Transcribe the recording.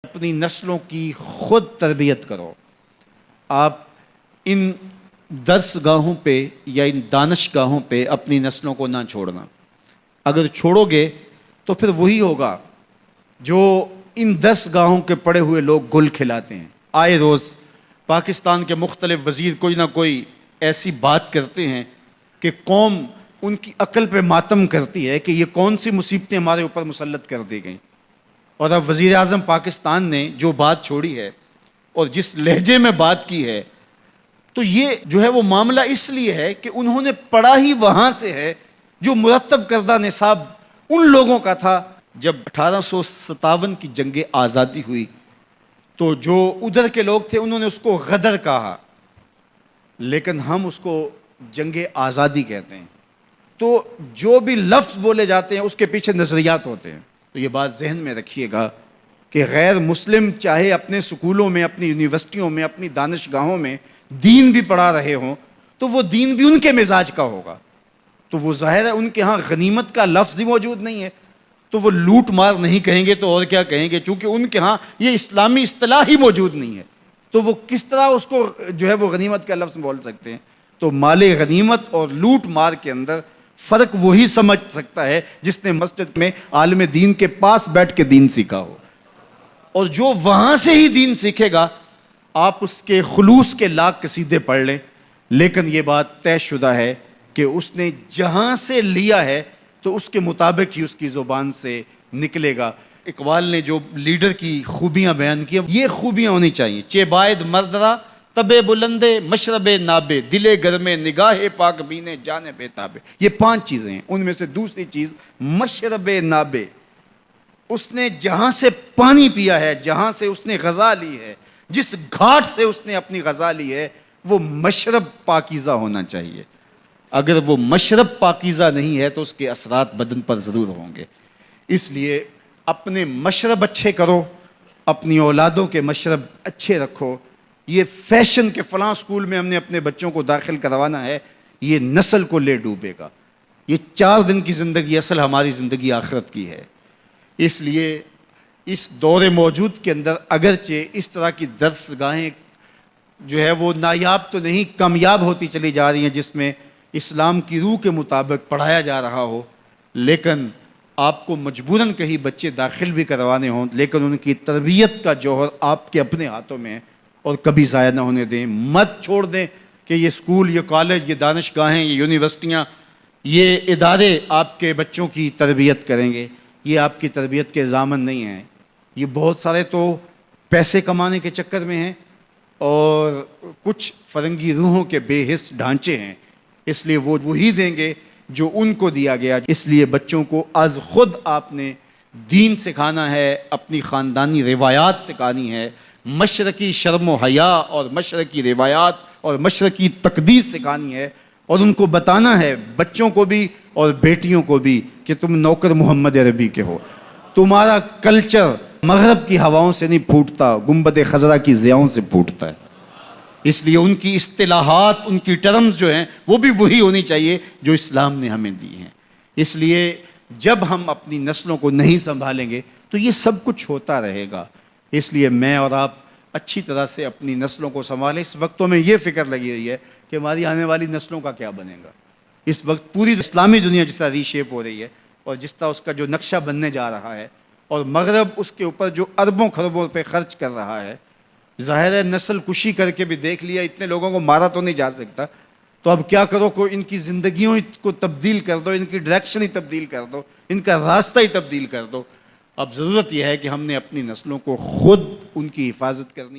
اپنی نسلوں کی خود تربیت کرو۔ آپ ان درس گاہوں پہ یا ان دانش گاہوں پہ اپنی نسلوں کو نہ چھوڑنا۔ اگر چھوڑو گے تو پھر وہی ہوگا جو ان درس گاہوں کے پڑے ہوئے لوگ گل کھلاتے ہیں۔ آئے روز پاکستان کے مختلف وزیر کوئی نہ کوئی ایسی بات کرتے ہیں کہ قوم ان کی عقل پہ ماتم کرتی ہے کہ یہ کون سی مصیبتیں ہمارے اوپر مسلط کر دی گئیں۔ اور اب وزیر اعظم پاکستان نے جو بات چھوڑی ہے اور جس لہجے میں بات کی ہے، تو یہ جو ہے وہ معاملہ اس لیے ہے کہ انہوں نے پڑھا ہی وہاں سے ہے جو مرتب کردہ نصاب ان لوگوں کا تھا جب 1857 کی جنگ آزادی ہوئی، تو جو ادھر کے لوگ تھے انہوں نے اس کو غدر کہا، لیکن ہم اس کو جنگ آزادی کہتے ہیں۔ تو جو بھی لفظ بولے جاتے ہیں اس کے پیچھے نظریات ہوتے ہیں۔ تو یہ بات ذہن میں رکھیے گا کہ غیر مسلم چاہے اپنے سکولوں میں، اپنی یونیورسٹیوں میں، اپنی دانشگاہوں میں دین بھی پڑھا رہے ہوں تو وہ دین بھی ان کے مزاج کا ہوگا۔ تو وہ ظاہر ہے ان کے ہاں غنیمت کا لفظ ہی موجود نہیں ہے، تو وہ لوٹ مار نہیں کہیں گے تو اور کیا کہیں گے، چونکہ ان کے ہاں یہ اسلامی اصطلاح ہی موجود نہیں ہے، تو وہ کس طرح اس کو جو ہے وہ غنیمت کا لفظ بول سکتے ہیں۔ تو مال غنیمت اور لوٹ مار کے اندر فرق وہی سمجھ سکتا ہے جس نے مسجد میں عالم دین کے پاس بیٹھ کے دین سیکھا ہو، اور جو وہاں سے ہی دین سیکھے گا آپ اس کے خلوص کے لاکھ قصیدے پڑھ لیں، لیکن یہ بات طے شدہ ہے کہ اس نے جہاں سے لیا ہے تو اس کے مطابق ہی اس کی زبان سے نکلے گا۔ اقبال نے جو لیڈر کی خوبیاں بیان کی، یہ خوبیاں ہونی چاہیے: چے باید مردرا تبے بلندے مشرب نابے دلے گرمے نگاہ پاک بینے جان بے تابے۔ یہ 5 چیزیں ہیں، ان میں سے دوسری چیز مشرب نابے، اس نے جہاں سے پانی پیا ہے، جہاں سے اس نے غذا لی ہے، جس گھاٹ سے اس نے اپنی غذا لی ہے، وہ مشرب پاکیزہ ہونا چاہیے۔ اگر وہ مشرب پاکیزہ نہیں ہے تو اس کے اثرات بدن پر ضرور ہوں گے۔ اس لیے اپنے مشرب اچھے کرو، اپنی اولادوں کے مشرب اچھے رکھو۔ یہ فیشن کے فلاں سکول میں ہم نے اپنے بچوں کو داخل کروانا ہے، یہ نسل کو لے ڈوبے گا۔ یہ 4 دن کی زندگی اصل ہماری زندگی آخرت کی ہے۔ اس لیے اس دور موجود کے اندر اگرچہ اس طرح کی درس گاہیں جو ہے وہ نایاب تو نہیں، کامیاب ہوتی چلی جا رہی ہیں، جس میں اسلام کی روح کے مطابق پڑھایا جا رہا ہو، لیکن آپ کو مجبوراً کہیں بچے داخل بھی کروانے ہوں، لیکن ان کی تربیت کا جوہر آپ کے اپنے ہاتھوں میں ہے، اور کبھی ضائع نہ ہونے دیں۔ مت چھوڑ دیں کہ یہ اسکول، یہ کالج، یہ دانشگاہیں، یہ یونیورسٹیاں، یہ ادارے آپ کے بچوں کی تربیت کریں گے۔ یہ آپ کی تربیت کے ضامن نہیں ہیں۔ یہ بہت سارے تو پیسے کمانے کے چکر میں ہیں، اور کچھ فرنگی روحوں کے بے حس ڈھانچے ہیں، اس لیے وہ وہی دیں گے جو ان کو دیا گیا۔ اس لیے بچوں کو از خود آپ نے دین سکھانا ہے، اپنی خاندانی روایات سکھانی ہے، مشرقی شرم و حیا اور مشرقی روایات اور مشرقی تقدیس سکھانی ہے، اور ان کو بتانا ہے، بچوں کو بھی اور بیٹیوں کو بھی، کہ تم نوکر محمد عربی کے ہو۔ تمہارا کلچر مغرب کی ہواؤں سے نہیں پھوٹتا، گنبد خضرا کی ضیاؤں سے پھوٹتا ہے۔ اس لیے ان کی اصطلاحات، ان کی ٹرمز جو ہیں وہ بھی وہی ہونی چاہیے جو اسلام نے ہمیں دی ہیں۔ اس لیے جب ہم اپنی نسلوں کو نہیں سنبھالیں گے تو یہ سب کچھ ہوتا رہے گا۔ اس لیے میں اور آپ اچھی طرح سے اپنی نسلوں کو سنبھالیں۔ اس وقت میں یہ فکر لگی ہوئی ہے کہ ہماری آنے والی نسلوں کا کیا بنے گا۔ اس وقت پوری اسلامی دنیا جس طرح ری شیپ ہو رہی ہے، اور جس طرح اس کا جو نقشہ بننے جا رہا ہے، اور مغرب اس کے اوپر جو اربوں خربوں پہ خرچ کر رہا ہے، ظاہر ہے نسل کشی کر کے بھی دیکھ لیا، اتنے لوگوں کو مارا تو نہیں جا سکتا، تو اب کیا کرو، کوئی ان کی زندگیوں کو تبدیل کر دو، ان کی ڈائریکشن ہی تبدیل کر دو، ان کا راستہ ہی تبدیل کر دو۔ اب ضرورت یہ ہے کہ ہم نے اپنی نسلوں کو خود ان کی حفاظت کرنی